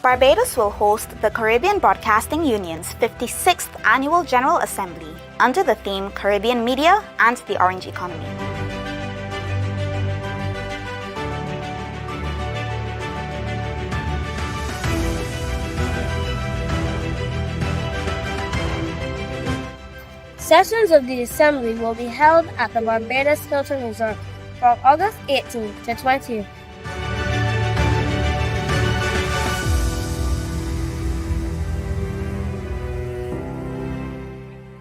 Barbados will host the Caribbean Broadcasting Union's 56th Annual General Assembly under the theme Caribbean Media and the Orange Economy. Sessions of the Assembly will be held at the Barbados Hilton Resort from August 18th to 20th.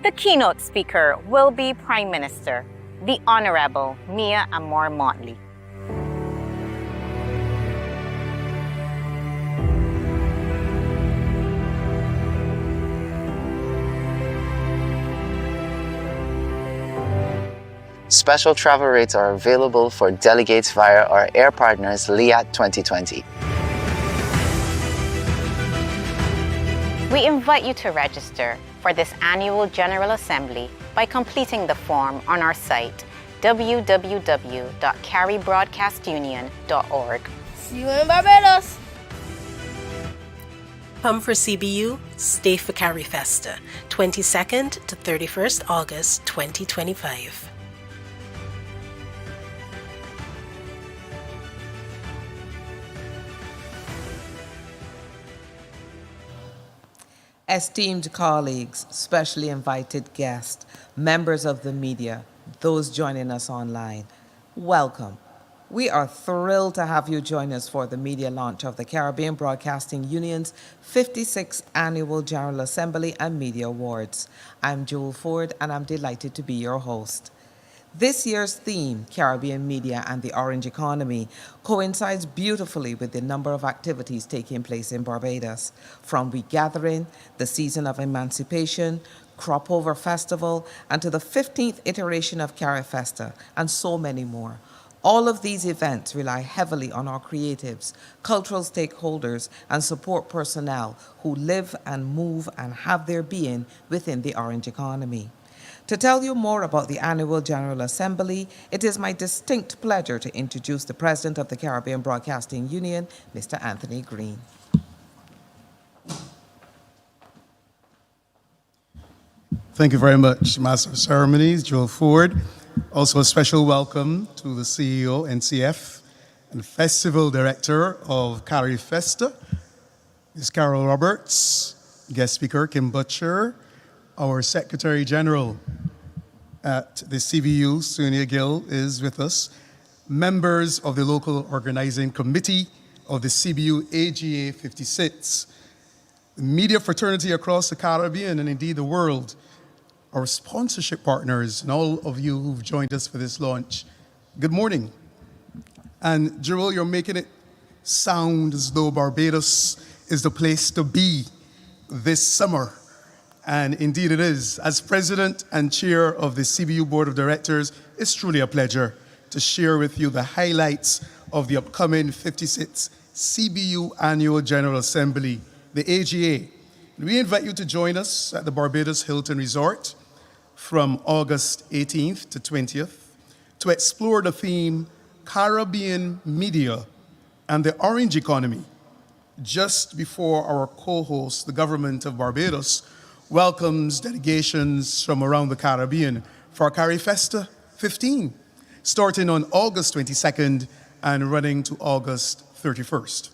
The keynote speaker will be Prime Minister, the Honorable Mia Amor Motley. Special travel rates are available for delegates via our air partners LIAT 2020. We invite you to register for this annual General Assembly by completing the form on our site www.caribroadcastunion.org. See you in Barbados! Come for CBU, stay for CariFesta, 22nd to 31st August 2025. Esteemed colleagues, specially invited guests, members of the media, those joining us online, welcome. We are thrilled to have you join us for the media launch of the Caribbean Broadcasting Union's 56th Annual General Assembly and Media Awards. I'm Joel Ford, and I'm delighted to be your host. This year's theme, Caribbean Media and the Orange Economy, coincides beautifully with the number of activities taking place in Barbados, from Regathering, the Season of Emancipation, Crop Over Festival, and to the 15th iteration of CariFesta, and so many more. All of these events rely heavily on our creatives, cultural stakeholders, and support personnel who live and move and have their being within the Orange Economy. To tell you more about the Annual General Assembly, it is my distinct pleasure to introduce the President of the Caribbean Broadcasting Union, Mr. Anthony Green. Thank you very much, Master of Ceremonies, Joel Ford. Also a special welcome to the CEO, NCF, and Festival Director of CariFesta, Ms. Carol Roberts, guest speaker, Kim Butcher, our Secretary General at the CBU, Sonia Gill, is with us. Members of the local organizing committee of the CBU AGA 56, the media fraternity across the Caribbean and indeed the world, our sponsorship partners, and all of you who've joined us for this launch. Good morning. And Joel, you're making it sound as though Barbados is the place to be this summer. And indeed it is. As President and Chair of the CBU Board of Directors, it's truly a pleasure to share with you the highlights of the upcoming 56th CBU Annual General Assembly, the AGA. We invite you to join us at the Barbados Hilton Resort from August 18th to 20th to explore the theme Caribbean Media and the Orange Economy, just before our co-host, the government of Barbados, welcomes delegations from around the Caribbean for CariFesta 15, starting on August 22nd and running to August 31st.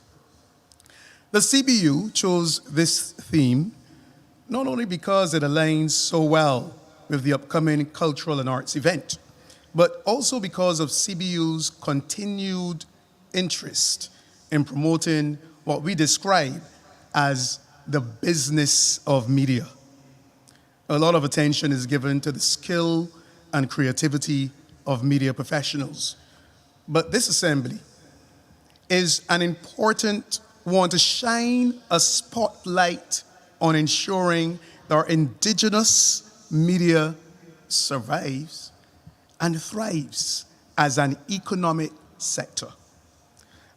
The CBU chose this theme not only because it aligns so well with the upcoming cultural and arts event, but also because of CBU's continued interest in promoting what we describe as the business of media. A lot of attention is given to the skill and creativity of media professionals. But this assembly is an important one to shine a spotlight on ensuring that our indigenous media survives and thrives as an economic sector,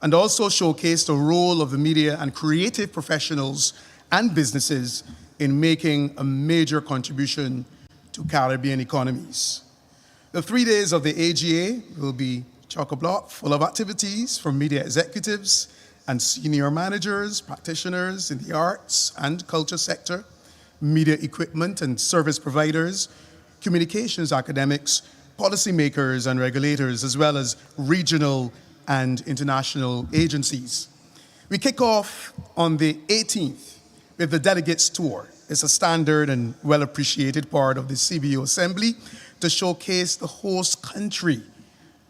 and also showcase the role of the media and creative professionals and businesses in making a major contribution to Caribbean economies. The 3 days of the AGA will be chock-a-block, full of activities from media executives and senior managers, practitioners in the arts and culture sector, media equipment and service providers, communications academics, policymakers and regulators, as well as regional and international agencies. We kick off on the 18th with the Delegates Tour. It's a standard and well-appreciated part of the CBU Assembly to showcase the host country,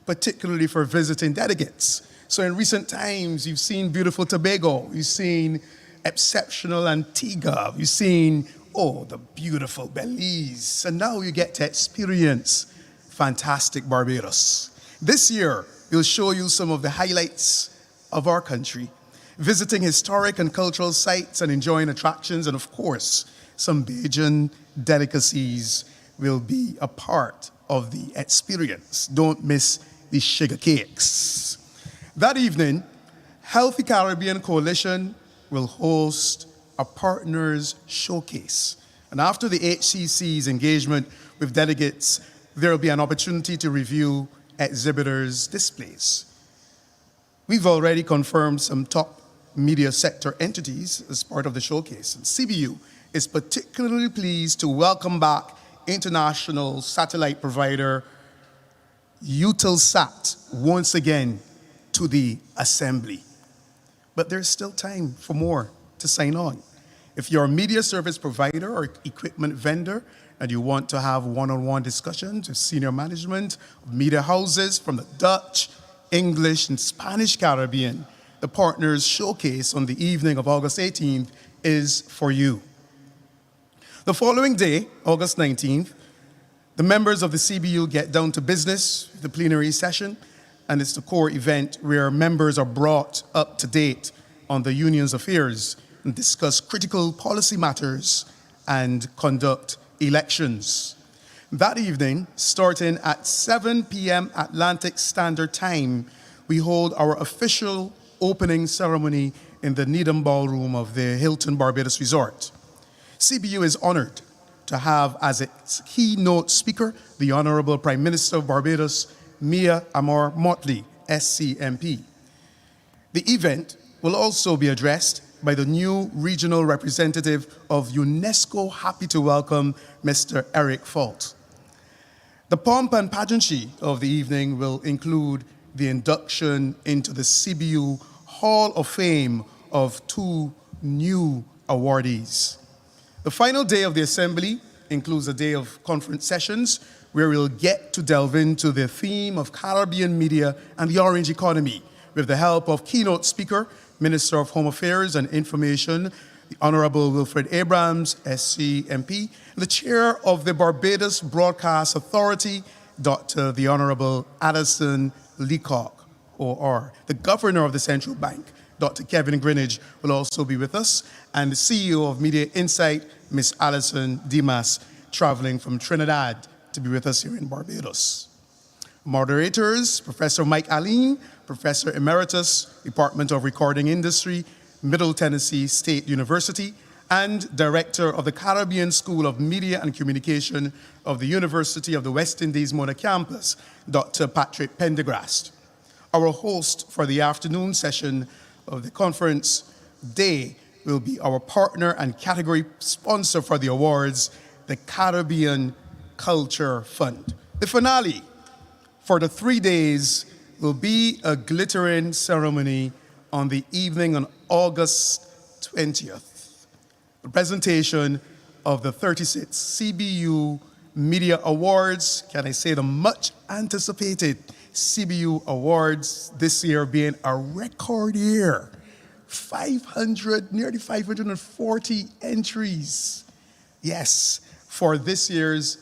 particularly for visiting delegates. So in recent times, you've seen beautiful Tobago, you've seen exceptional Antigua, you've seen, the beautiful Belize, and now you get to experience fantastic Barbados. This year, we'll show you some of the highlights of our country, visiting historic and cultural sites and enjoying attractions, and of course, some Bajan delicacies will be a part of the experience. Don't miss the sugar cakes. That evening, Healthy Caribbean Coalition will host a partners showcase. And after the HCC's engagement with delegates, there will be an opportunity to review exhibitors' displays. We've already confirmed some top media sector entities as part of the showcase. And CBU is particularly pleased to welcome back international satellite provider Eutelsat once again to the Assembly. But there's still time for more to sign on. If you're a media service provider or equipment vendor and you want to have one-on-one discussions with senior management of media houses from the Dutch, English, and Spanish Caribbean, the Partners Showcase on the evening of August 18th is for you. The following day, August 19th, the members of the CBU get down to business, the plenary session, and it's the core event where members are brought up to date on the union's affairs and discuss critical policy matters and conduct elections. That evening, starting at 7 p.m. Atlantic Standard Time, we hold our official opening ceremony in the Needham Ballroom of the Hilton Barbados Resort. CBU is honored to have as its keynote speaker the Honorable Prime Minister of Barbados, Mia Amor Motley, SCMP. The event will also be addressed by the new regional representative of UNESCO. Happy to welcome Mr. Eric Fault. The pomp and pageantry of the evening will include the induction into the CBU Hall of Fame of 2 new awardees. The final day of the Assembly includes a day of conference sessions where we'll get to delve into the theme of Caribbean media and the orange economy with the help of keynote speaker, Minister of Home Affairs and Information, the Honorable Wilfred Abrams, SCMP, and the Chair of the Barbados Broadcast Authority, Dr. the Honorable Addison Leacock, OR. The Governor of the Central Bank, Dr. Kevin Greenidge, will also be with us, and the CEO of Media Insight, Ms. Alison Dimas, traveling from Trinidad to be with us here in Barbados. Moderators, Professor Mike Aline, Professor Emeritus, Department of Recording Industry, Middle Tennessee State University, and Director of the Caribbean School of Media and Communication of the University of the West Indies Mona Campus, Dr. Patrick Pendergrast. Our host for the afternoon session of the conference day will be our partner and category sponsor for the awards, the Caribbean Culture Fund. The finale for the 3 days will be a glittering ceremony on the evening on August 20th. The presentation of the 36th CBU Media Awards, can I say the much anticipated CBU Awards this year being a record year. Nearly 540 entries. Yes, for this year's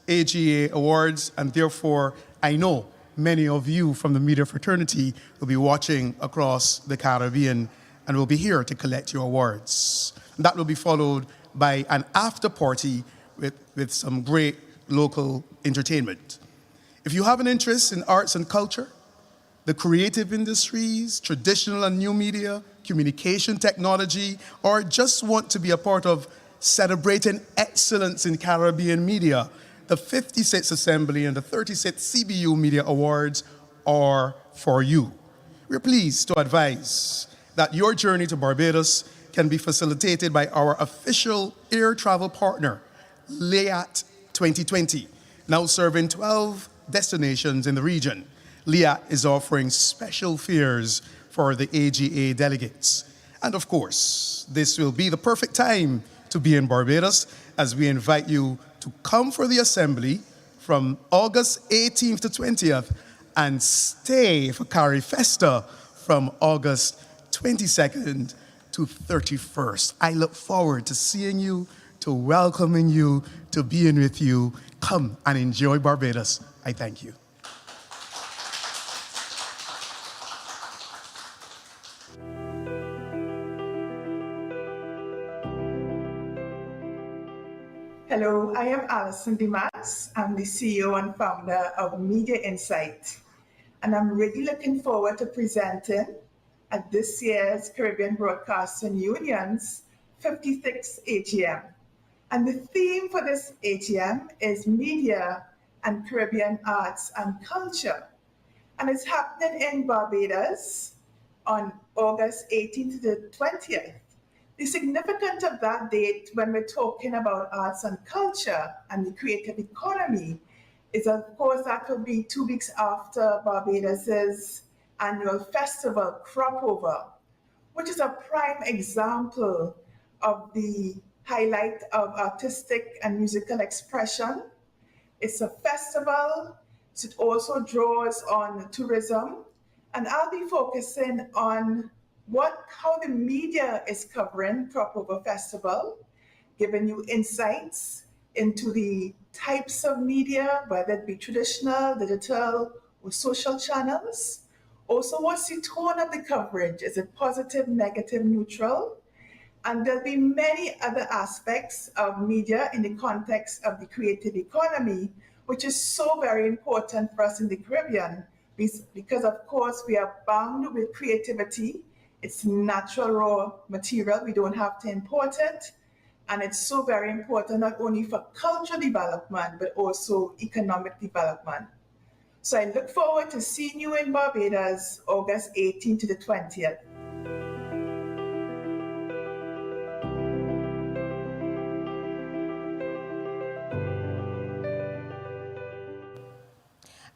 AGA Awards, and therefore I know many of you from the media fraternity will be watching across the Caribbean and will be here to collect your awards. That will be followed by an after party with some great local entertainment. If you have an interest in arts and culture, the creative industries, traditional and new media, communication technology, or just want to be a part of celebrating excellence in Caribbean media, the 56th Assembly and the 36th CBU Media Awards are for you. We're pleased to advise that your journey to Barbados can be facilitated by our official air travel partner, LIAT 2020, now serving 12 destinations in the region. LIAT is offering special fares for the AGA delegates. And of course, this will be the perfect time to be in Barbados as we invite you to come for the assembly from August 18th to 20th and stay for CariFesta from August 22nd to 31st. I look forward to seeing you, to welcoming you, to being with you. Come and enjoy Barbados. I thank you. Hello, I am Alison Dimas. I'm the CEO and founder of Media Insight, and I'm really looking forward to presenting at this year's Caribbean Broadcasting Union's 56th AGM. And the theme for this AGM is Media and Caribbean Arts and Culture. And it's happening in Barbados on August 18th to the 20th. The significance of that date when we're talking about arts and culture and the creative economy is, of course, that will be 2 weeks after Barbados's annual festival, Crop Over, which is a prime example of the highlight of artistic and musical expression. It's a festival, so it also draws on tourism, and I'll be focusing on how the media is covering Crop Over Festival, giving you insights into the types of media, whether it be traditional, digital, or social channels. Also, what's the tone of the coverage? Is it positive, negative, neutral? And there'll be many other aspects of media in the context of the creative economy, which is so very important for us in the Caribbean, because of course we are bound with creativity. It's natural raw material. We don't have to import it. And it's so very important, not only for cultural development, but also economic development. So I look forward to seeing you in Barbados, August 18th to the 20th.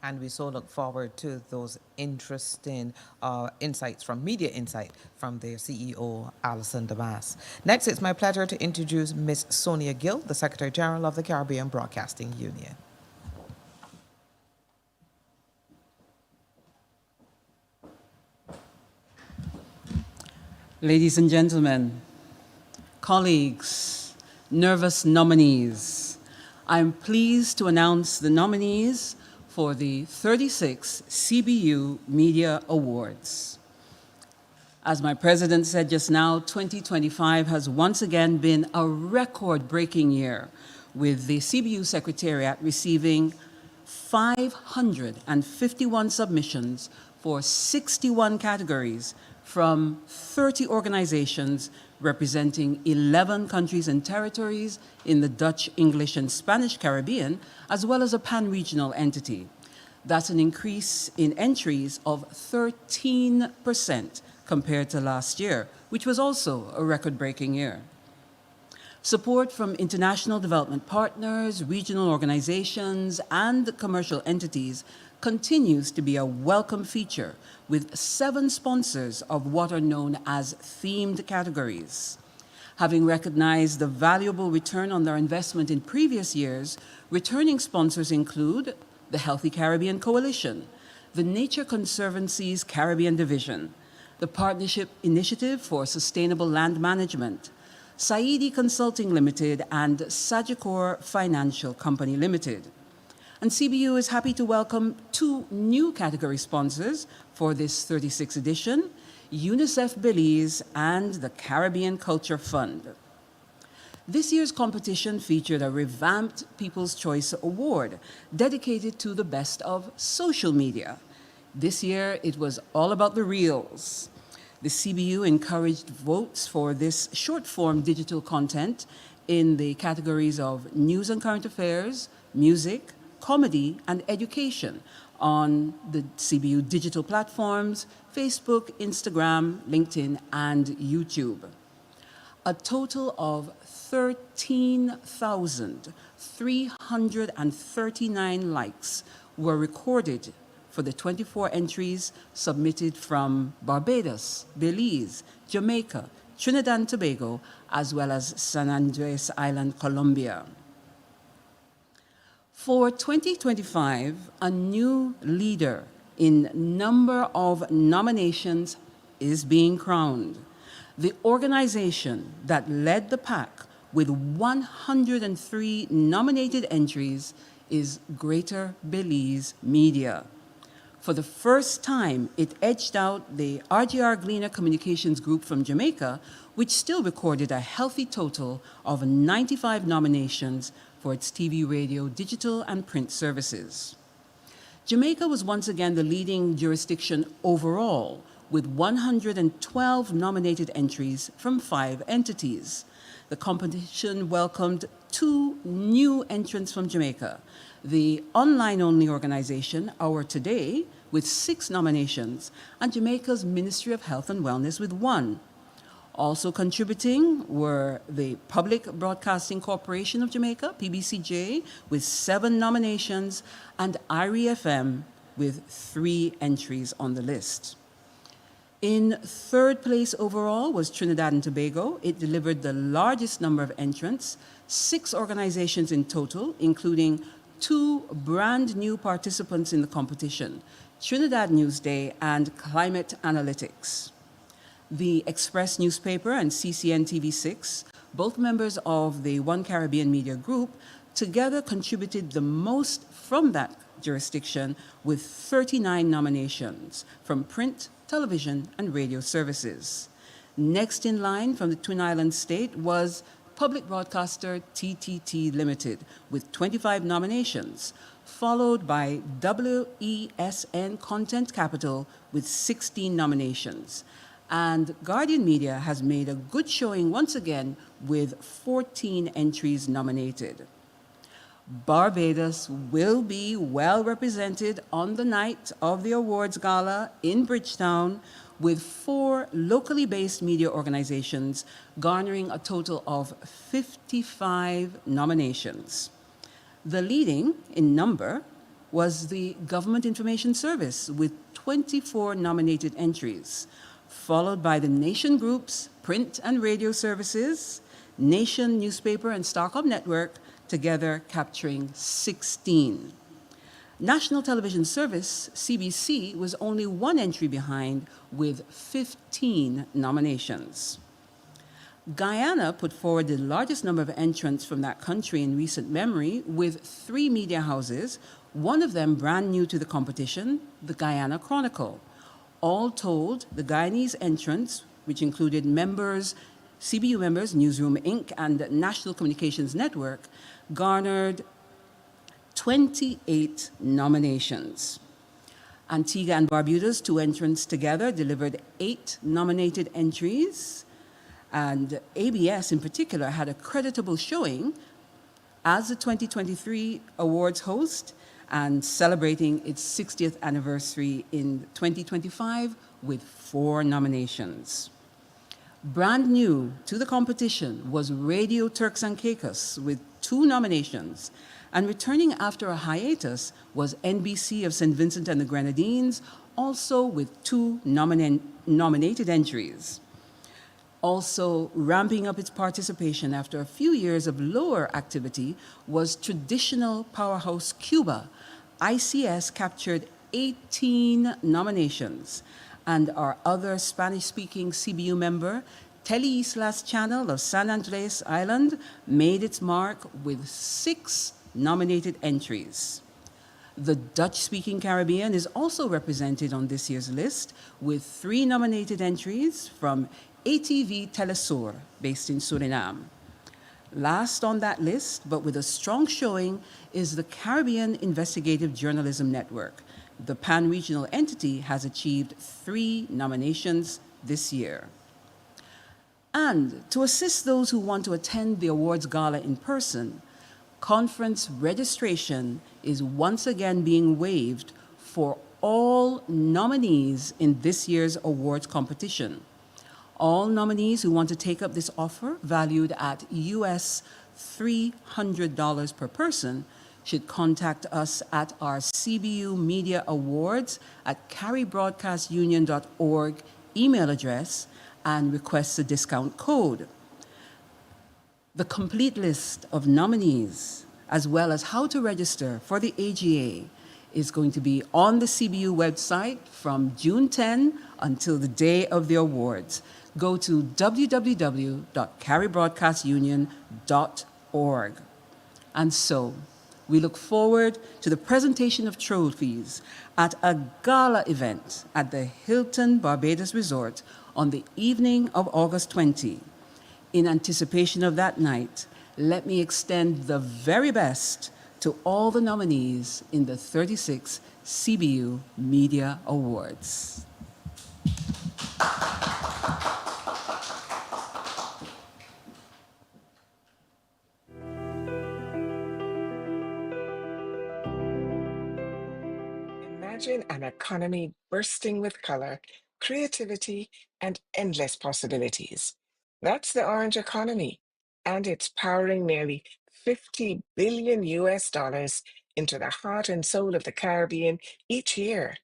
And we so look forward to those interesting insights from Media Insight from their CEO, Alison Dimas. Next, it's my pleasure to introduce Ms. Sonia Gill, the Secretary General of the Caribbean Broadcasting Union. Ladies and gentlemen, colleagues, nervous nominees, I'm pleased to announce the nominees for the 36th CBU Media Awards. As my president said just now, 2025 has once again been a record-breaking year, with the CBU Secretariat receiving 551 submissions for 61 categories from 30 organizations representing 11 countries and territories in the Dutch, English, and Spanish Caribbean, as well as a pan-regional entity. That's an increase in entries of 13% compared to last year, which was also a record-breaking year. Support from international development partners, regional organizations, and commercial entities continues to be a welcome feature, with 7 sponsors of what are known as themed categories. Having recognized the valuable return on their investment in previous years, returning sponsors include the Healthy Caribbean Coalition, the Nature Conservancy's Caribbean Division, the Partnership Initiative for Sustainable Land Management, Saidi Consulting Limited, and Sagicor Financial Company Limited. And CBU is happy to welcome 2 new category sponsors for this 36th edition, UNICEF Belize and the Caribbean Culture Fund. This year's competition featured a revamped People's Choice Award dedicated to the best of social media. This year, it was all about the reels. The CBU encouraged votes for this short-form digital content in the categories of news and current affairs, music, comedy, and education, on the CBU digital platforms, Facebook, Instagram, LinkedIn, and YouTube. A total of 13,339 likes were recorded for the 24 entries submitted from Barbados, Belize, Jamaica, Trinidad and Tobago, as well as San Andres Island, Colombia. For 2025, a new leader in number of nominations is being crowned. The organization that led the pack with 103 nominated entries is Greater Belize Media. For the first time, it edged out the RGR Gleaner Communications Group from Jamaica, which still recorded a healthy total of 95 nominations for its TV, radio, digital, and print services. Jamaica was once again the leading jurisdiction overall, with 112 nominated entries from 5 entities. The competition welcomed 2 new entrants from Jamaica: the online-only organization, Our Today, with 6 nominations, and Jamaica's Ministry of Health and Wellness with 1. Also contributing were the Public Broadcasting Corporation of Jamaica, PBCJ, with 7 nominations, and IRI FM with 3 entries on the list. In third place overall was Trinidad and Tobago. It delivered the largest number of entrants, 6 organizations in total, including 2 brand new participants in the competition, Trinidad Newsday and Climate Analytics. The Express newspaper and CCN TV6, both members of the One Caribbean Media Group, together contributed the most from that jurisdiction with 39 nominations from print, television, and radio services. Next in line from the Twin Islands state was public broadcaster TTT Limited with 25 nominations, followed by WESN Content Capital with 16 nominations. And Guardian Media has made a good showing once again with 14 entries nominated. Barbados will be well represented on the night of the awards gala in Bridgetown, with 4 locally based media organizations garnering a total of 55 nominations. The leading in number was the Government Information Service with 24 nominated entries, followed by the Nation Group's print and radio services, Nation newspaper and Starcom Network, together capturing 16. National Television Service, CBC, was only 1 entry behind with 15 nominations. Guyana put forward the largest number of entrants from that country in recent memory with 3 media houses, one of them brand new to the competition, the Guyana Chronicle. All told, the Guyanese entrants, which included CBU members, Newsroom Inc. and National Communications Network, garnered 28 nominations. Antigua and Barbuda's 2 entrants together delivered 8 nominated entries, and ABS in particular had a creditable showing as the 2023 awards host and celebrating its 60th anniversary in 2025 with 4 nominations. Brand new to the competition was Radio Turks and Caicos with 2 nominations, and returning after a hiatus was NBC of St. Vincent and the Grenadines, also with 2 nominated entries. Also ramping up its participation after a few years of lower activity was traditional powerhouse Cuba. ICS captured 18 nominations, and our other Spanish-speaking CBU member, Teleislas Channel of San Andres Island, made its mark with 6 nominated entries. The Dutch-speaking Caribbean is also represented on this year's list with 3 nominated entries from ATV Telesur, based in Suriname. Last on that list, but with a strong showing, is the Caribbean Investigative Journalism Network. The pan-regional entity has achieved 3 nominations this year. And to assist those who want to attend the awards gala in person, conference registration is once again being waived for all nominees in this year's awards competition. All nominees who want to take up this offer, valued at US $300 per person, should contact us at our CBU Media Awards at caribroadcastunion.org email address and request a discount code. The complete list of nominees, as well as how to register for the AGA, is going to be on the CBU website from June 10 until the day of the awards. Go to www.caribroadcastunion.org. And so, we look forward to the presentation of trophies at a gala event at the Hilton Barbados Resort on the evening of August 20. In anticipation of that night, let me extend the very best to all the nominees in the 36th CBU Media Awards. Imagine an economy bursting with color, creativity, and endless possibilities. That's the orange economy, and it's powering nearly 50 billion US dollars into the heart and soul of the Caribbean each year.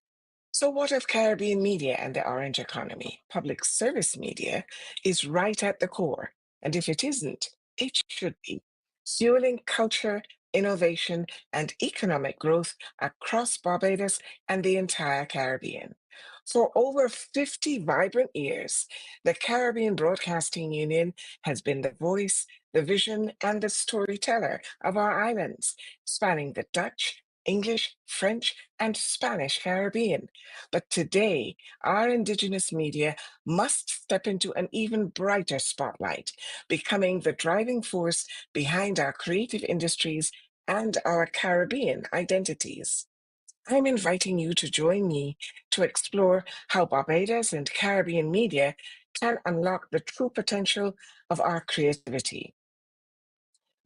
So, what of Caribbean media and the orange economy? Public service media is right at the core. And if it isn't, it should be. Fueling culture, innovation, and economic growth across Barbados and the entire Caribbean. For over 50 vibrant years, the Caribbean Broadcasting Union has been the voice, the vision, and the storyteller of our islands, spanning the Dutch, English, French, and Spanish Caribbean. But today, our Indigenous media must step into an even brighter spotlight, becoming the driving force behind our creative industries and our Caribbean identities. I'm inviting you to join me to explore how Barbados and Caribbean media can unlock the true potential of our creativity.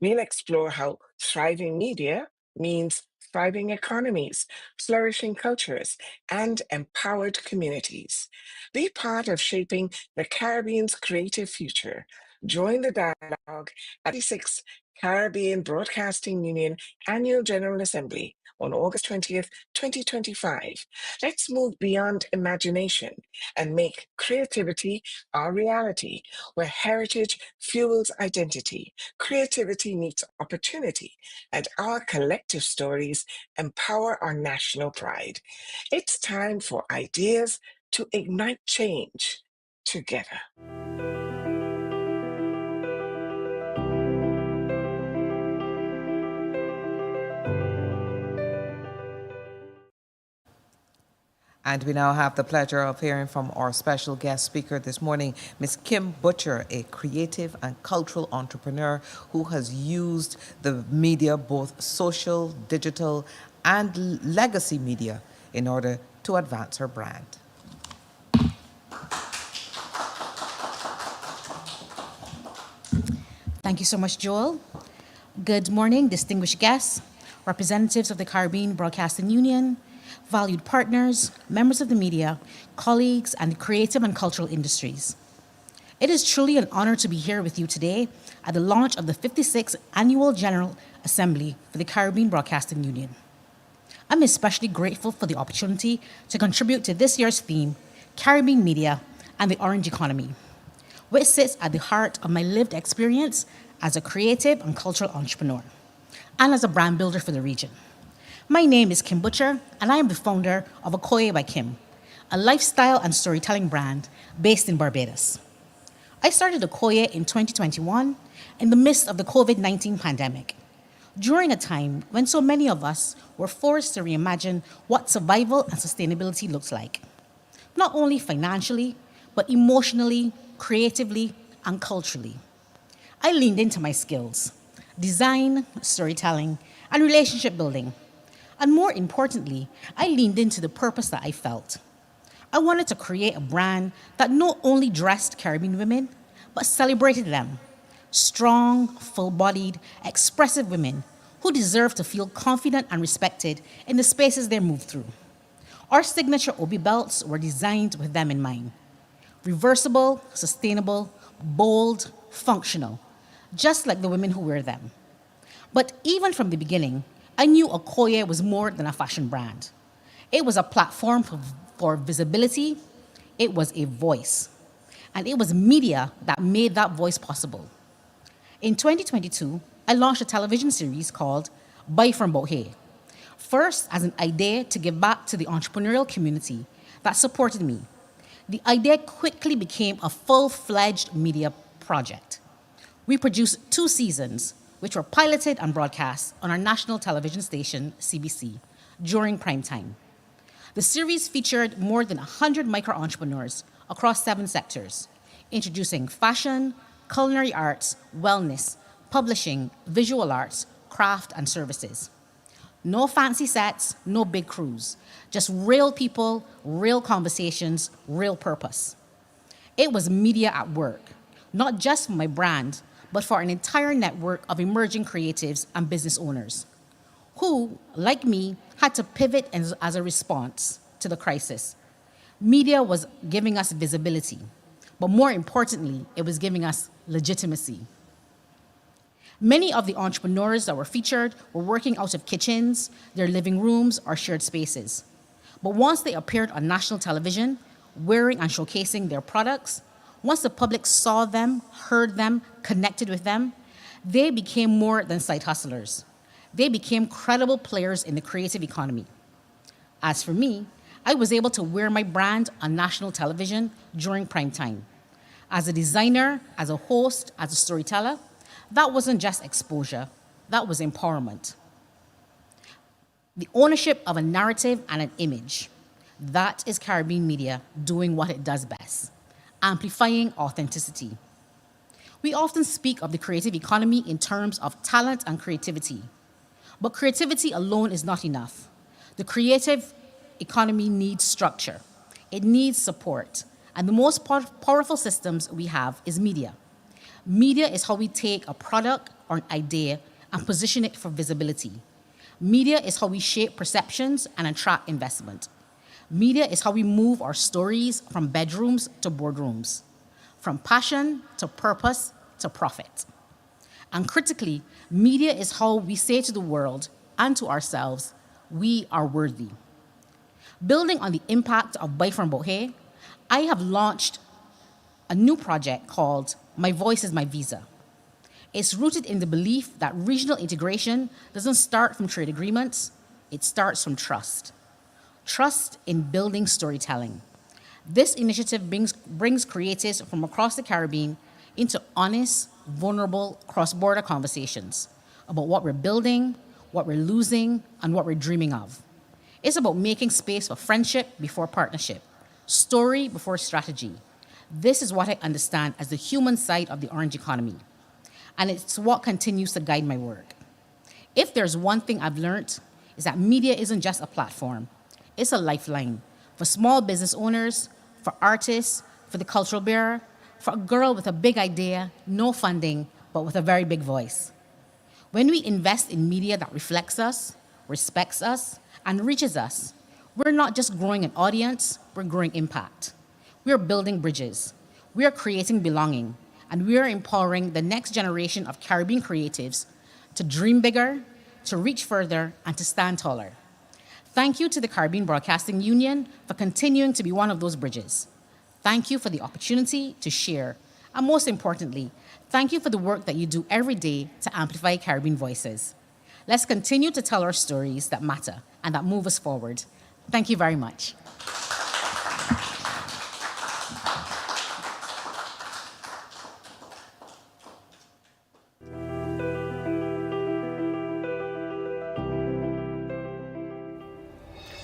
We'll explore how thriving media means thriving economies, flourishing cultures, and empowered communities. Be part of shaping the Caribbean's creative future. Join the dialogue at the 6th Caribbean Broadcasting Union Annual General Assembly on August 20th, 2025. Let's move beyond imagination and make creativity our reality, where heritage fuels identity, creativity meets opportunity, and our collective stories empower our national pride. It's time for ideas to ignite change together. And we now have the pleasure of hearing from our special guest speaker this morning, Ms. Kim Butcher, a creative and cultural entrepreneur who has used the media, both social, digital, and legacy media, in order to advance her brand. Thank you so much, Joel. Good morning, distinguished guests, representatives of the Caribbean Broadcasting Union, valued partners, members of the media, colleagues, and creative and cultural industries. It is truly an honor to be here with you today at the launch of the 56th Annual General Assembly for the Caribbean Broadcasting Union. I'm especially grateful for the opportunity to contribute to this year's theme, Caribbean Media and the Orange Economy, which sits at the heart of my lived experience as a creative and cultural entrepreneur, and as a brand builder for the region. My name is Kim Butcher, and I am the founder of Okoye by Kim, a lifestyle and storytelling brand based in Barbados. I started Okoye in 2021 in the midst of the COVID-19 pandemic, during a time when so many of us were forced to reimagine what survival and sustainability looks like, not only financially, but emotionally, creatively, and culturally. I leaned into my skills: design, storytelling, and relationship building. And more importantly, I leaned into the purpose that I felt. I wanted to create a brand that not only dressed Caribbean women, but celebrated them. Strong, full-bodied, expressive women who deserve to feel confident and respected in the spaces they move through. Our signature obi belts were designed with them in mind. Reversible, sustainable, bold, functional, just like the women who wear them. But even from the beginning, I knew Okoye was more than a fashion brand. It was a platform for visibility, it was a voice, and it was media that made that voice possible. In 2022, I launched a television series called Buy From Bohe, first as an idea to give back to the entrepreneurial community that supported me. The idea quickly became a full-fledged media project. We produced 2 seasons, which were piloted and broadcast on our national television station, CBC, during prime time. The series featured more than 100 micro-entrepreneurs across 7 sectors, introducing fashion, culinary arts, wellness, publishing, visual arts, craft, and services. No fancy sets, no big crews, just real people, real conversations, real purpose. It was media at work, not just for my brand, but for an entire network of emerging creatives and business owners who, like me, had to pivot as a response to the crisis. Media was giving us visibility, but more importantly, it was giving us legitimacy. Many of the entrepreneurs that were featured were working out of kitchens, their living rooms, or shared spaces. But once they appeared on national television, wearing and showcasing their products, once the public saw them, heard them, connected with them, they became more than side hustlers. They became credible players in the creative economy. As for me, I was able to wear my brand on national television during prime time. As a designer, as a host, as a storyteller, that wasn't just exposure, that was empowerment. The ownership of a narrative and an image, that is Caribbean media doing what it does best, amplifying authenticity. We often speak of the creative economy in terms of talent and creativity, but creativity alone is not enough. The creative economy needs structure, it needs support, and the most powerful systems we have is media. Media is how we take a product or an idea and position it for visibility. Media is how we shape perceptions and attract investment. Media is how we move our stories from bedrooms to boardrooms, from passion to purpose to profit. And critically, media is how we say to the world and to ourselves, we are worthy. Building on the impact of Buy From Bohe, I have launched a new project called My Voice is My Visa. It's rooted in the belief that regional integration doesn't start from trade agreements, it starts from trust. Trust in building storytelling. This initiative brings creatives from across the Caribbean into honest, vulnerable, cross-border conversations about what we're building, what we're losing, and what we're dreaming of. It's about making space for friendship before partnership, story before strategy. This is what I understand as the human side of the orange economy, and it's what continues to guide my work. If there's one thing I've learned, is that media isn't just a platform, it's a lifeline for small business owners, for artists, for the cultural bearer, for a girl with a big idea, no funding, but with a very big voice. When we invest in media that reflects us, respects us, and reaches us, we're not just growing an audience, we're growing impact. We are building bridges, we are creating belonging, and we are empowering the next generation of Caribbean creatives to dream bigger, to reach further, and to stand taller. Thank you to the Caribbean Broadcasting Union for continuing to be one of those bridges. Thank you for the opportunity to share, and most importantly, thank you for the work that you do every day to amplify Caribbean voices. Let's continue to tell our stories that matter and that move us forward. Thank you very much.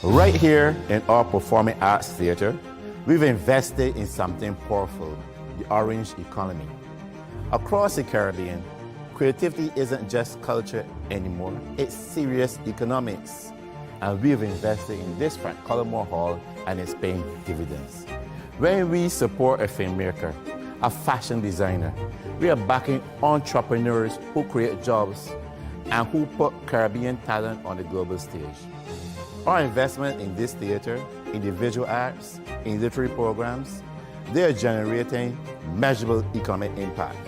Right here in our Performing Arts Theatre, we've invested in something powerful, the orange economy. Across the Caribbean, creativity isn't just culture anymore, it's serious economics. And we've invested in this Frank Collymore Hall and it's paying dividends. When we support a filmmaker, a fashion designer, we are backing entrepreneurs who create jobs and who put Caribbean talent on the global stage. Our investment in this theater, in the visual arts, in literary programs, they are generating measurable economic impact.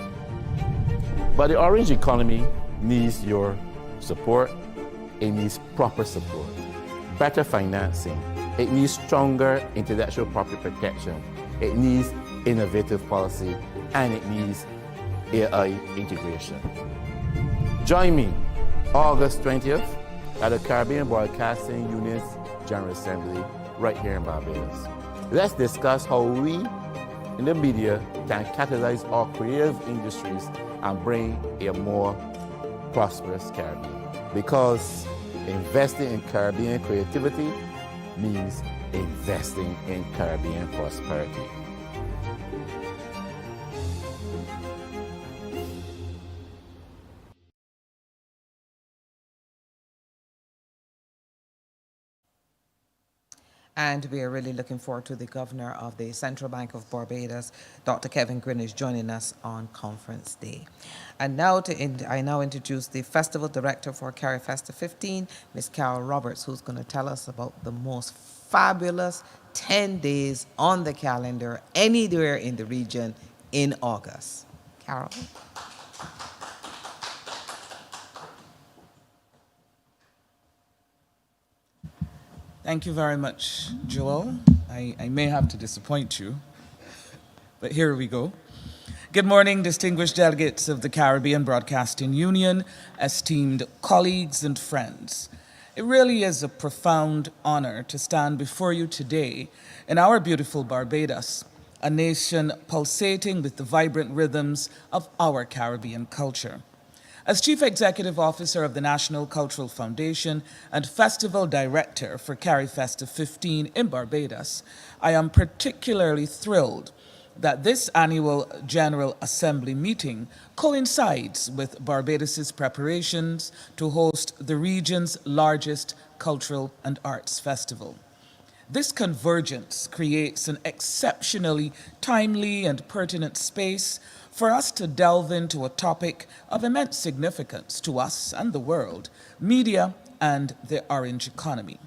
But the orange economy needs your support. It needs proper support, better financing. It needs stronger intellectual property protection. It needs innovative policy, and it needs AI integration. Join me August 20th at the Caribbean Broadcasting Union's General Assembly right here in Barbados. Let's discuss how we in the media can catalyze our creative industries and bring a more prosperous Caribbean. Because investing in Caribbean creativity means investing in Caribbean prosperity. And we are really looking forward to the Governor of the Central Bank of Barbados, Dr. Kevin Greenidge, joining us on Conference Day. And now I now introduce the Festival Director for CariFesta 15, Ms. Carol Roberts, who's going to tell us about the most fabulous 10 days on the calendar anywhere in the region in August. Carol? Thank you very much, Joel. I may have to disappoint you, but here we go. Good morning, distinguished delegates of the Caribbean Broadcasting Union, esteemed colleagues and friends. It really is a profound honor to stand before you today in our beautiful Barbados, a nation pulsating with the vibrant rhythms of our Caribbean culture. As Chief Executive Officer of the National Cultural Foundation and Festival Director for CariFesta 15 in Barbados, I am particularly thrilled that this annual General Assembly meeting coincides with Barbados's preparations to host the region's largest cultural and arts festival. This convergence creates an exceptionally timely and pertinent space for us to delve into a topic of immense significance to us and the world, media and the orange economy.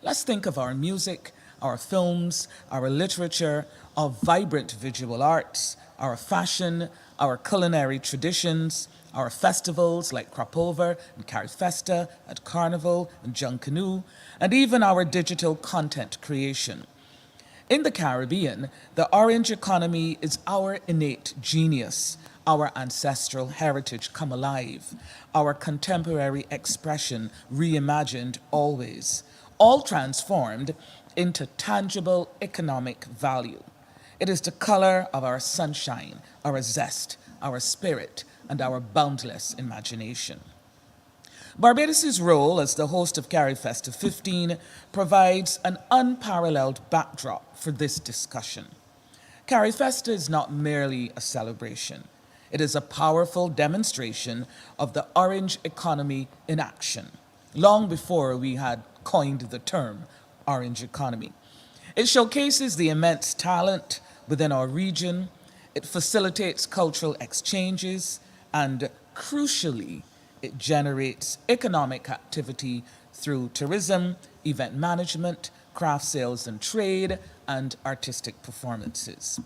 Let's think of our music, our films, our literature, our vibrant visual arts, our fashion, our culinary traditions, our festivals like Cropover and CariFesta, at Carnival and Junkanoo, and even our digital content creation. In the Caribbean, the orange economy is our innate genius, our ancestral heritage come alive, our contemporary expression reimagined always, all transformed into tangible economic value. It is the color of our sunshine, our zest, our spirit, and our boundless imagination. Barbados's role as the host of CariFesta 15 provides an unparalleled backdrop for this discussion. CariFesta is not merely a celebration. It is a powerful demonstration of the orange economy in action, long before we had coined the term orange economy. It showcases the immense talent within our region. It facilitates cultural exchanges, and crucially, it generates economic activity through tourism, event management, craft sales and trade, and artistic performances.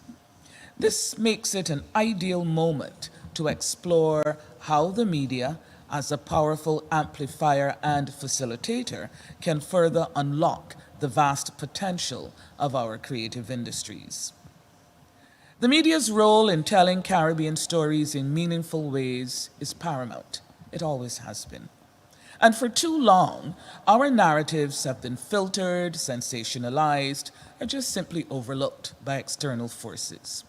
This makes it an ideal moment to explore how the media, as a powerful amplifier and facilitator, can further unlock the vast potential of our creative industries. The media's role in telling Caribbean stories in meaningful ways is paramount. It always has been. And for too long, our narratives have been filtered, sensationalized, or just simply overlooked by external forces.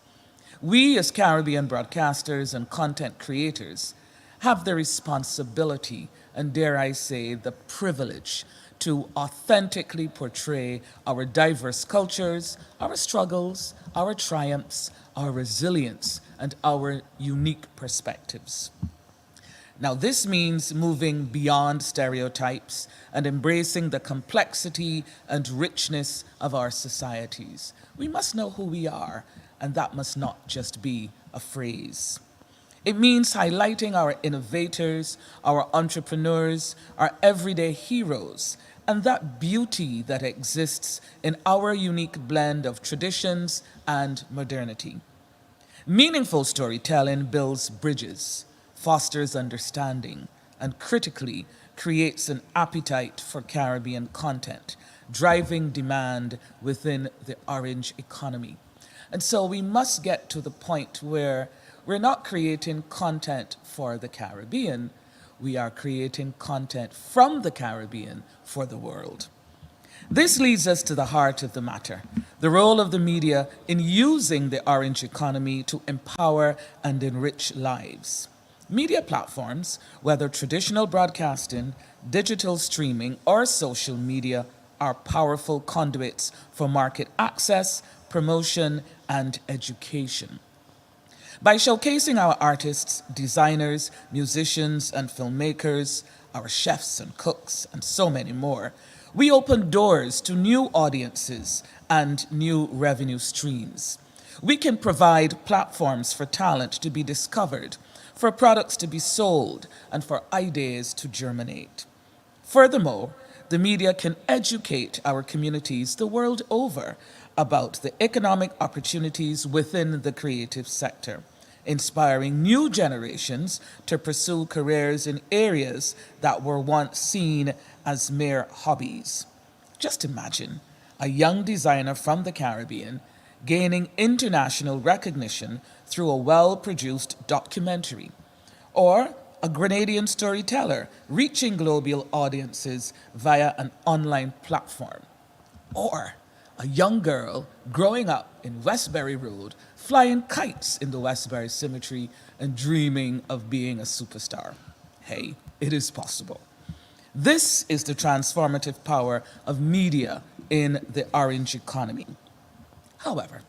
We, as Caribbean broadcasters and content creators, have the responsibility, and dare I say, the privilege, to authentically portray our diverse cultures, our struggles, our triumphs, our resilience, and our unique perspectives. Now, this means moving beyond stereotypes and embracing the complexity and richness of our societies. We must know who we are, and that must not just be a phrase. It means highlighting our innovators, our entrepreneurs, our everyday heroes, and that beauty that exists in our unique blend of traditions and modernity. Meaningful storytelling builds bridges, fosters understanding, and critically creates an appetite for Caribbean content, driving demand within the orange economy. And so we must get to the point where we're not creating content for the Caribbean, we are creating content from the Caribbean for the world. This leads us to the heart of the matter, the role of the media in using the orange economy to empower and enrich lives. Media platforms, whether traditional broadcasting, digital streaming, or social media, are powerful conduits for market access, promotion, and education. By showcasing our artists, designers, musicians, and filmmakers, our chefs and cooks, and so many more, we open doors to new audiences and new revenue streams. We can provide platforms for talent to be discovered, for products to be sold, and for ideas to germinate. Furthermore, the media can educate our communities the world over about the economic opportunities within the creative sector, inspiring new generations to pursue careers in areas that were once seen as mere hobbies. Just imagine a young designer from the Caribbean gaining international recognition through a well-produced documentary, or a Grenadian storyteller reaching global audiences via an online platform, or a young girl growing up in Westbury Road, flying kites in the Westbury Cemetery and dreaming of being a superstar. Hey, it is possible. This is the transformative power of media in the orange economy. However,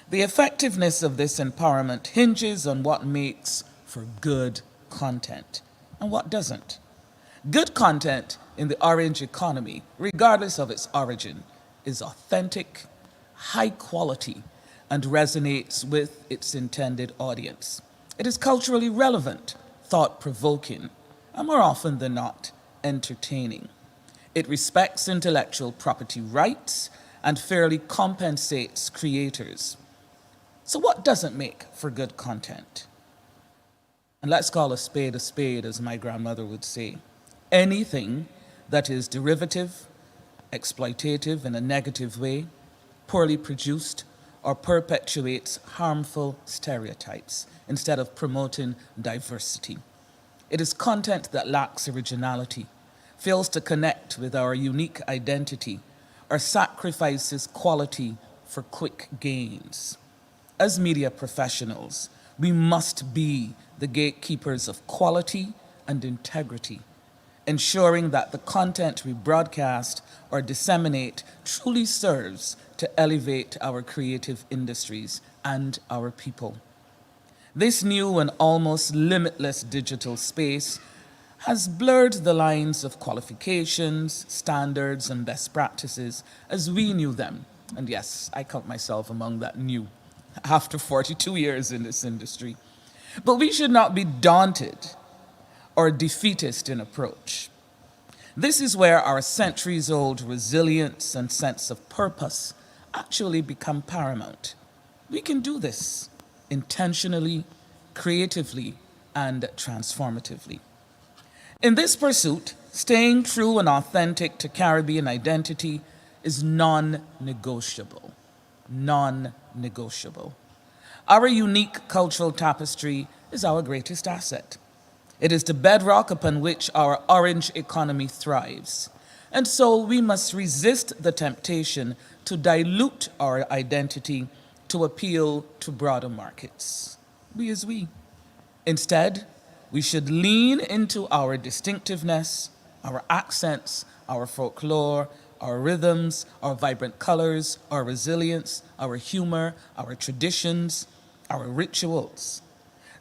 the effectiveness of this empowerment hinges on what makes for good content and what doesn't. Good content in the orange economy, regardless of its origin, is authentic, high quality, and resonates with its intended audience. It is culturally relevant, thought-provoking, and more often than not, entertaining. It respects intellectual property rights and fairly compensates creators. So what doesn't make for good content? And let's call a spade, as my grandmother would say. Anything that is derivative, exploitative in a negative way, poorly produced, or perpetuates harmful stereotypes instead of promoting diversity. It is content that lacks originality, fails to connect with our unique identity, or sacrifices quality for quick gains. As media professionals, we must be the gatekeepers of quality and integrity, ensuring that the content we broadcast or disseminate truly serves to elevate our creative industries and our people. This new and almost limitless digital space has blurred the lines of qualifications, standards, and best practices as we knew them. And yes, I count myself among that new, after 42 years in this industry. But we should not be daunted or defeatist in approach. This is where our centuries-old resilience and sense of purpose actually become paramount. We can do this intentionally, creatively, and transformatively. In this pursuit, staying true and authentic to Caribbean identity is non-negotiable. Non-negotiable. Our unique cultural tapestry is our greatest asset. It is the bedrock upon which our orange economy thrives. And so we must resist the temptation to dilute our identity to appeal to broader markets. We. Instead, we should lean into our distinctiveness, our accents, our folklore, our rhythms, our vibrant colors, our resilience, our humor, our traditions, our rituals.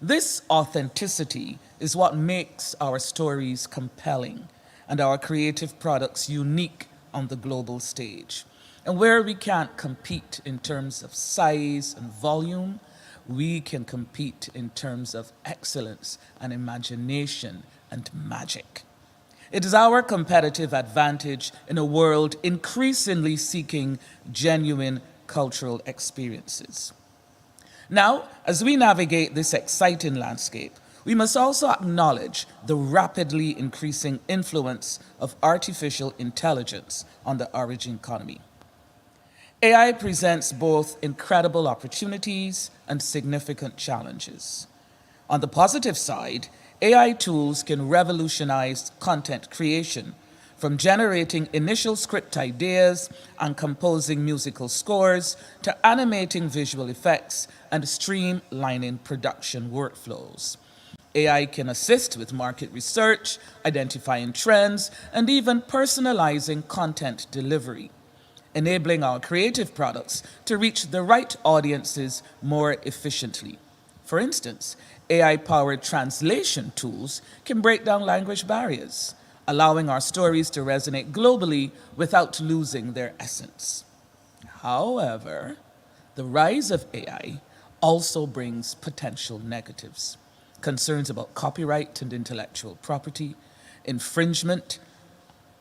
This authenticity is what makes our stories compelling and our creative products unique on the global stage. And where we can't compete in terms of size and volume, we can compete in terms of excellence and imagination and magic. It is our competitive advantage in a world increasingly seeking genuine cultural experiences. Now, as we navigate this exciting landscape, we must also acknowledge the rapidly increasing influence of artificial intelligence on the origin economy. AI presents both incredible opportunities and significant challenges. On the positive side, AI tools can revolutionize content creation, from generating initial script ideas and composing musical scores to animating visual effects and streamlining production workflows. AI can assist with market research, identifying trends, and even personalizing content delivery, enabling our creative products to reach the right audiences more efficiently. For instance, AI-powered translation tools can break down language barriers, allowing our stories to resonate globally without losing their essence. However, the rise of AI also brings potential negatives. Concerns about copyright and intellectual property, infringement,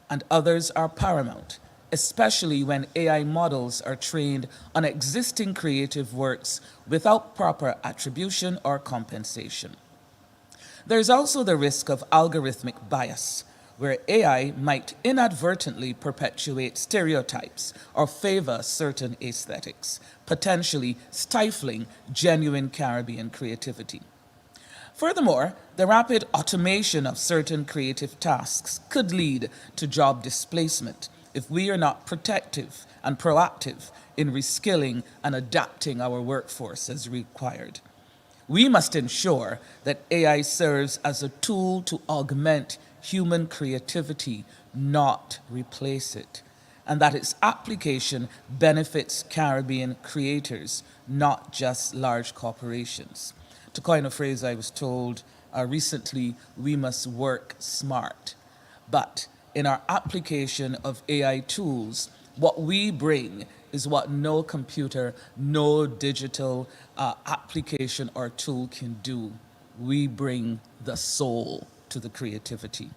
and others are paramount, especially when AI models are trained on existing creative works without proper attribution or compensation. There's also the risk of algorithmic bias, where AI might inadvertently perpetuate stereotypes or favor certain aesthetics, potentially stifling genuine Caribbean creativity. Furthermore, the rapid automation of certain creative tasks could lead to job displacement if we are not protective and proactive in reskilling and adapting our workforce as required. We must ensure that AI serves as a tool to augment human creativity, not replace it, and that its application benefits Caribbean creators, not just large corporations. To coin a phrase I was told recently, we must work smart. But in our application of AI tools, what we bring is what no computer, no digital application or tool can do. We bring the soul to the creativity.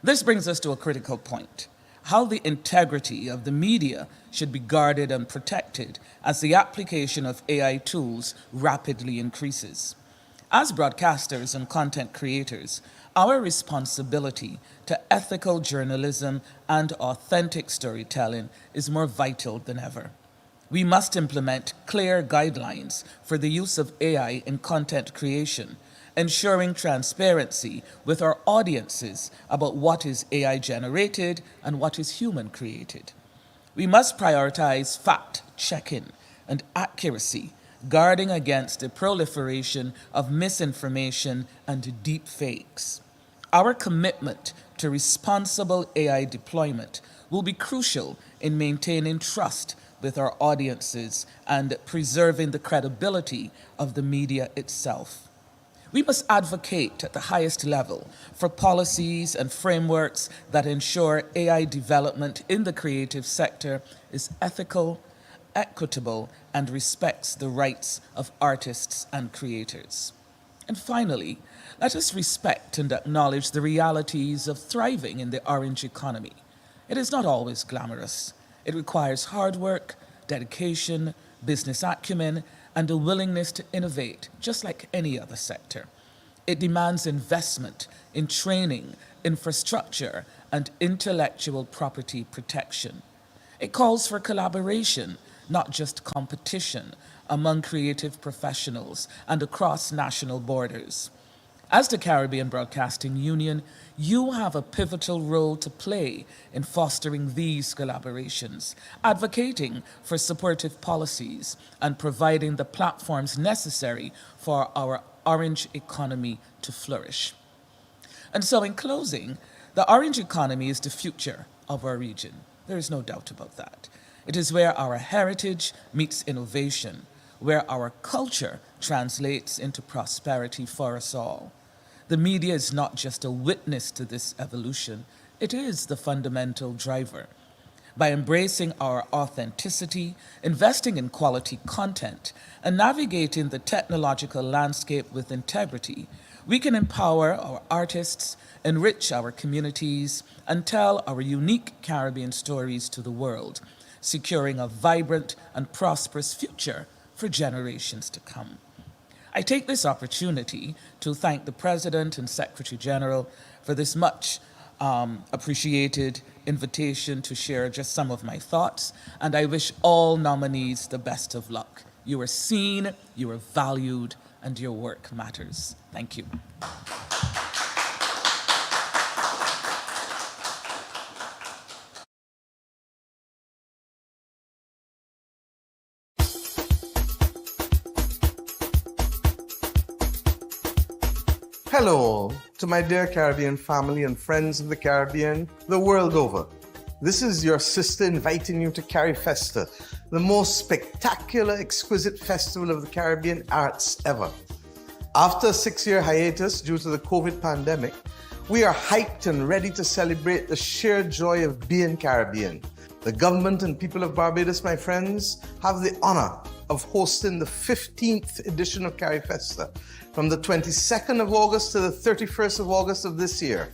This brings us to a critical point: how the integrity of the media should be guarded and protected as the application of AI tools rapidly increases. As broadcasters and content creators, our responsibility to ethical journalism and authentic storytelling is more vital than ever. We must implement clear guidelines for the use of AI in content creation, ensuring transparency with our audiences about what is AI generated and what is human created. We must prioritize fact-checking and accuracy, guarding against the proliferation of misinformation and deep fakes. Our commitment to responsible AI deployment will be crucial in maintaining trust with our audiences and preserving the credibility of the media itself. We must advocate at the highest level for policies and frameworks that ensure AI development in the creative sector is ethical, equitable, and respects the rights of artists and creators. And finally, let us respect and acknowledge the realities of thriving in the orange economy. It is not always glamorous. It requires hard work, dedication, business acumen, and a willingness to innovate, just like any other sector. It demands investment in training, infrastructure, and intellectual property protection. It calls for collaboration, not just competition, among creative professionals and across national borders. As the Caribbean Broadcasting Union, you have a pivotal role to play in fostering these collaborations, advocating for supportive policies, and providing the platforms necessary for our orange economy to flourish. And so in closing, the orange economy is the future of our region. There is no doubt about that. It is where our heritage meets innovation, where our culture translates into prosperity for us all. The media is not just a witness to this evolution, it is the fundamental driver. By embracing our authenticity, investing in quality content, and navigating the technological landscape with integrity, we can empower our artists, enrich our communities, and tell our unique Caribbean stories to the world, securing a vibrant and prosperous future for generations to come. I take this opportunity to thank the President and Secretary General for this much appreciated invitation to share just some of my thoughts, and I wish all nominees the best of luck. You are seen, you are valued, and your work matters. Thank you. Hello to my dear Caribbean family and friends of the Caribbean the world over. This is your sister inviting you to CariFesta, the most spectacular, exquisite festival of the Caribbean arts ever. After a 6-year hiatus due to the COVID pandemic, we are hyped and ready to celebrate the sheer joy of being Caribbean. The government and people of Barbados, my friends, have the honor of hosting the 15th edition of CariFesta from the 22nd of August to the 31st of August of this year.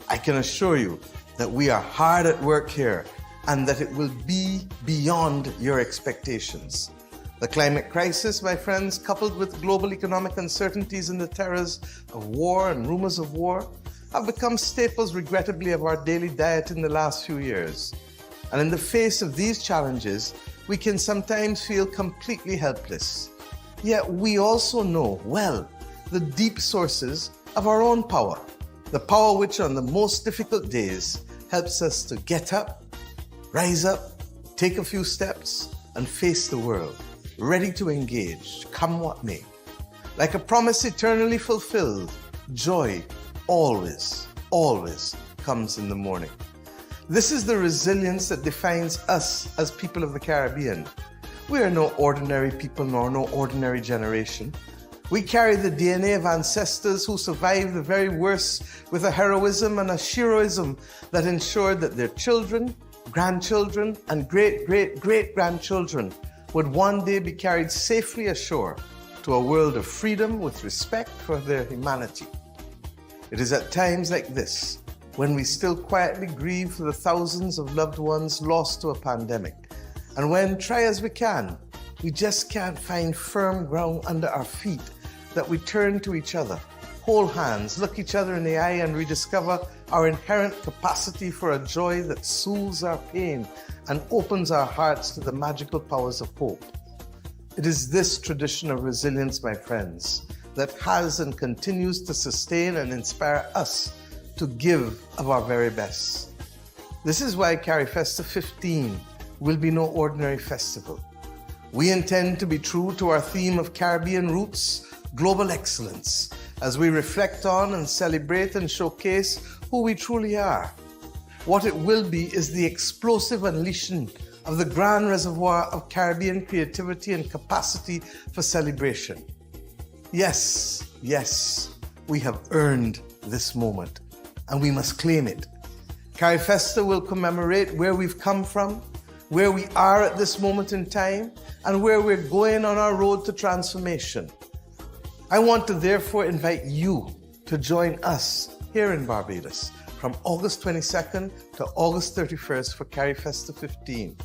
I can assure you that we are hard at work here and that it will be beyond your expectations. The climate crisis, my friends, coupled with global economic uncertainties and the terrors of war and rumors of war, have become staples, regrettably, of our daily diet in the last few years. And in the face of these challenges, we can sometimes feel completely helpless. Yet we also know well the deep sources of our own power, the power which on the most difficult days helps us to get up, rise up, take a few steps, and face the world, ready to engage, come what may. Like a promise eternally fulfilled, joy always, always comes in the morning. This is the resilience that defines us as people of the Caribbean. We are no ordinary people nor no ordinary generation. We carry the DNA of ancestors who survived the very worst with a heroism and a heroism that ensured that their children, grandchildren, and great-great-great-grandchildren would one day be carried safely ashore to a world of freedom with respect for their humanity. It is at times like this when we still quietly grieve for the thousands of loved ones lost to a pandemic, and when, try as we can, we just can't find firm ground under our feet, that we turn to each other, hold hands, look each other in the eye, and rediscover our inherent capacity for a joy that soothes our pain and opens our hearts to the magical powers of hope. It is this tradition of resilience, my friends, that has and continues to sustain and inspire us to give of our very best. This is why CariFesta 15 will be no ordinary festival. We intend to be true to our theme of Caribbean roots, global excellence, as we reflect on and celebrate and showcase who we truly are. What it will be is the explosive unleashing of the grand reservoir of Caribbean creativity and capacity for celebration. Yes, yes, we have earned this moment, and we must claim it. CariFesta will commemorate where we've come from, where we are at this moment in time, and where we're going on our road to transformation. I want to therefore invite you to join us here in Barbados from August 22nd to August 31st for CariFesta 15.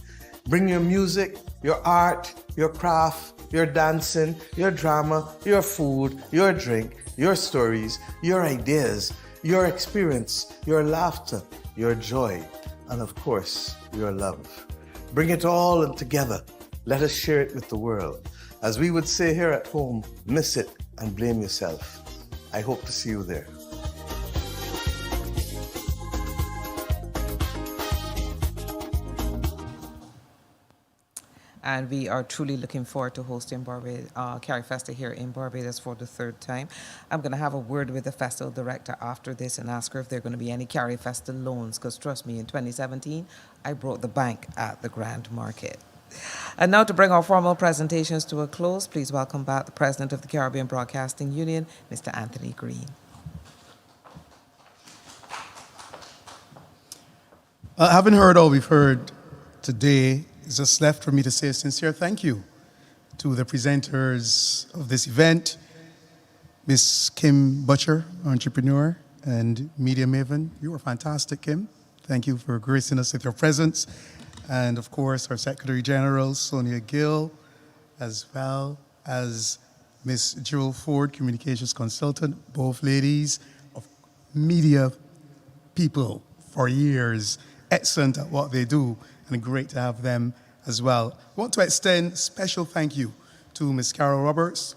Bring your music, your art, your craft, your dancing, your drama, your food, your drink, your stories, your ideas, your experience, your laughter, your joy, and of course, your love. Bring it all in together. Let us share it with the world. As we would say here at home, miss it and blame yourself. I hope to see you there. And we are truly looking forward to hosting CariFesta here in Barbados for the third time. I'm going to have a word with the festival director after this and ask her if there are going to be any CariFesta loans, because trust me, in 2017, I broke the bank at the Grand Market. And now to bring our formal presentations to a close, please welcome back the President of the Caribbean Broadcasting Union, Mr. Anthony Green. Having heard all we've heard today, it's just left for me to say a sincere thank you to the presenters of this event, Miss Kim Butcher, entrepreneur and media maven. You were fantastic, Kim. Thank you for gracing us with your presence. And of course, our Secretary General, Sonia Gill, as well as Miss Jewel Ford, communications consultant, both ladies of media people for years, excellent at what they do, and great to have them as well. I want to extend special thank you to Miss Carol Roberts,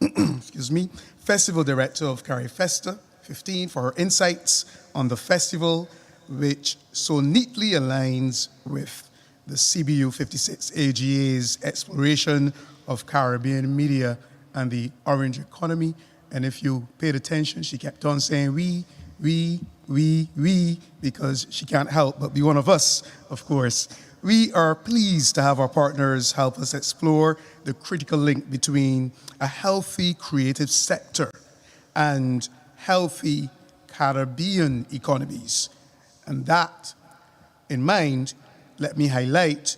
excuse me, Festival Director of CariFesta 15, for her insights on the festival, which so neatly aligns with the CBU 56 AGA's exploration of Caribbean media and the orange economy. And if you paid attention, she kept on saying we, because she can't help but be one of us, of course. We are pleased to have our partners help us explore the critical link between a healthy creative sector and healthy Caribbean economies. And that in mind, let me highlight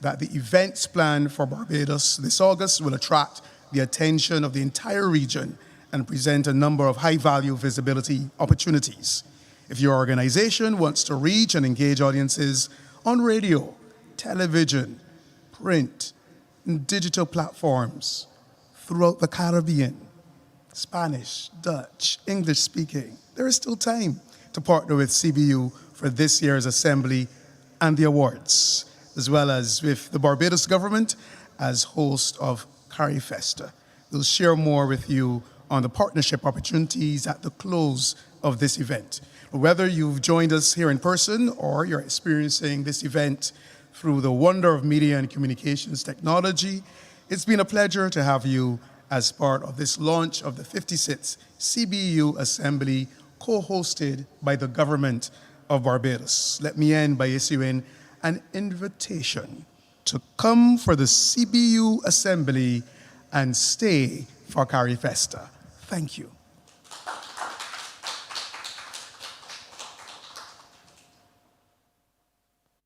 that the events planned for Barbados this August will attract the attention of the entire region and present a number of high-value visibility opportunities. If your organization wants to reach and engage audiences on radio, television, print, and digital platforms throughout the Caribbean, Spanish, Dutch, English speaking, there is still time to partner with CBU for this year's assembly and the awards, as well as with the Barbados government as host of CariFesta. We'll share more with you on the partnership opportunities at the close of this event. Whether you've joined us here in person or you're experiencing this event through the wonder of media and communications technology, it's been a pleasure to have you as part of this launch of the 56th CBU Assembly, co-hosted by the government of Barbados. Let me end by issuing an invitation to come for the CBU Assembly and stay for CariFesta. Thank you.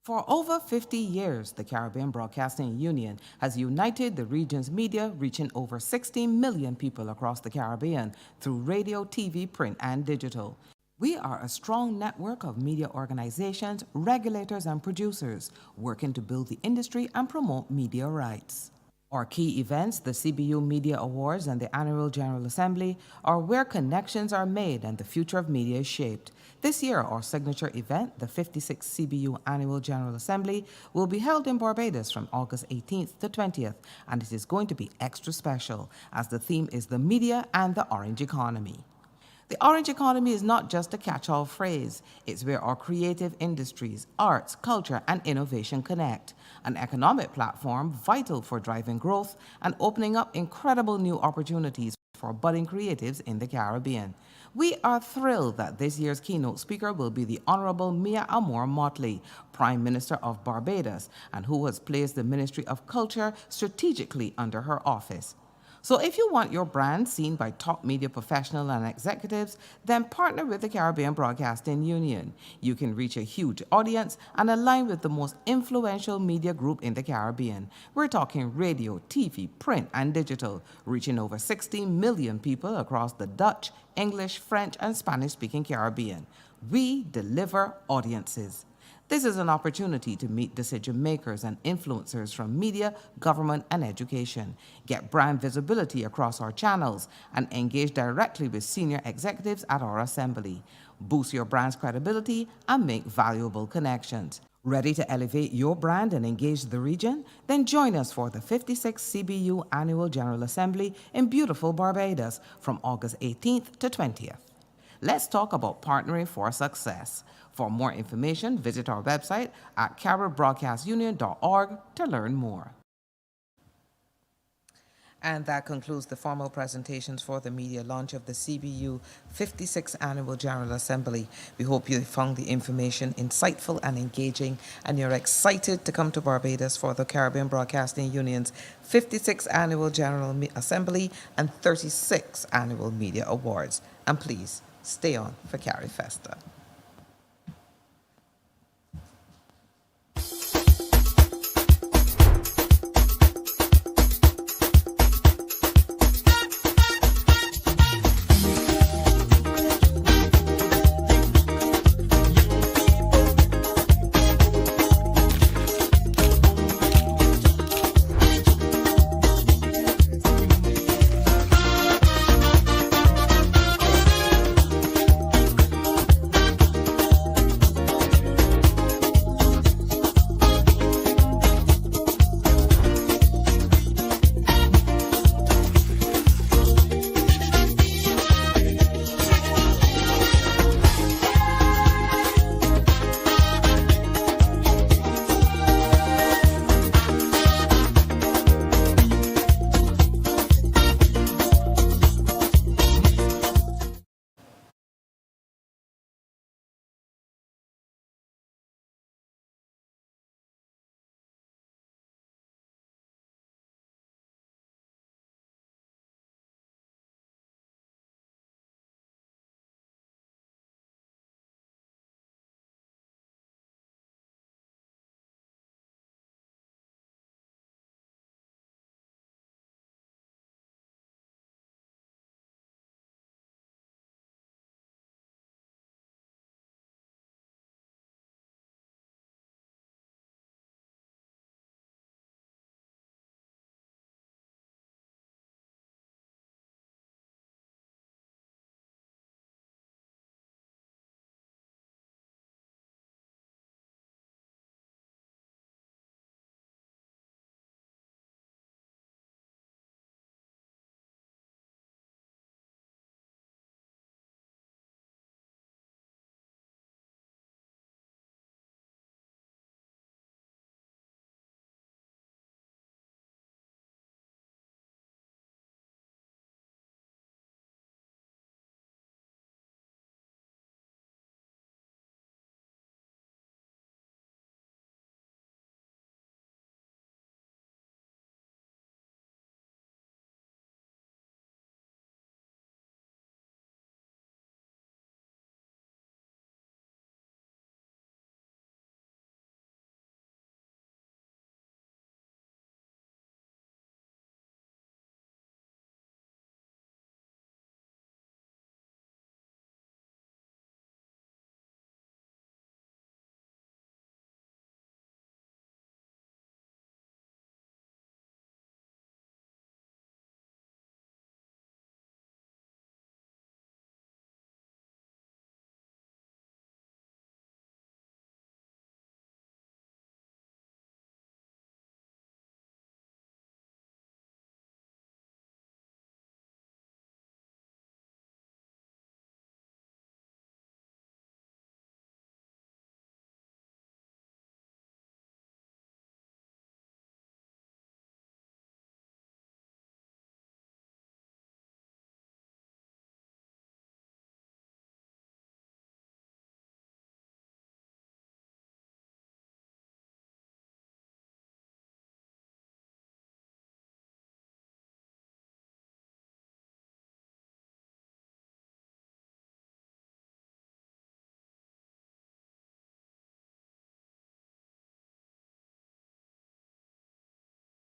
For over 50 years, the Caribbean Broadcasting Union has united the region's media, reaching over 16 million people across the Caribbean through radio, TV, print, and digital. We are a strong network of media organizations, regulators, and producers working to build the industry and promote media rights. Our key events, the CBU Media Awards and the Annual General Assembly, are where connections are made and the future of media is shaped. This year, our signature event, the 56th CBU Annual General Assembly, will be held in Barbados from August 18th to 20th, and it is going to be extra special, as the theme is the media and the orange economy. The orange economy is not just a catch-all phrase. It's where our creative industries, arts, culture, and innovation connect. An economic platform vital for driving growth and opening up incredible new opportunities for budding creatives in the Caribbean. We are thrilled that this year's keynote speaker will be the Honorable Mia Amor Motley, Prime Minister of Barbados, and who has placed the Ministry of Culture strategically under her office. So if you want your brand seen by top media professionals and executives, then partner with the Caribbean Broadcasting Union. You can reach a huge audience and align with the most influential media group in the Caribbean. We're talking radio, TV, print, and digital, reaching over 16 million people across the Dutch, English, French, and Spanish-speaking Caribbean. We deliver audiences. This is an opportunity to meet decision makers and influencers from media, government, and education, get brand visibility across our channels, and engage directly with senior executives at our assembly. Boost your brand's credibility and make valuable connections. Ready to elevate your brand and engage the region? Then join us for the 56th CBU Annual General Assembly in beautiful Barbados from August 18th to 20th. Let's talk about partnering for success. For more information, visit our website at caribbeanbroadcastunion.org to learn more. And that concludes the formal presentations for the media launch of the CBU 56th Annual General Assembly. We hope you found the information insightful and engaging, and you're excited to come to Barbados for the Caribbean Broadcasting Union's 56th Annual General Assembly and 36th Annual Media Awards. And please, stay on for CariFesta.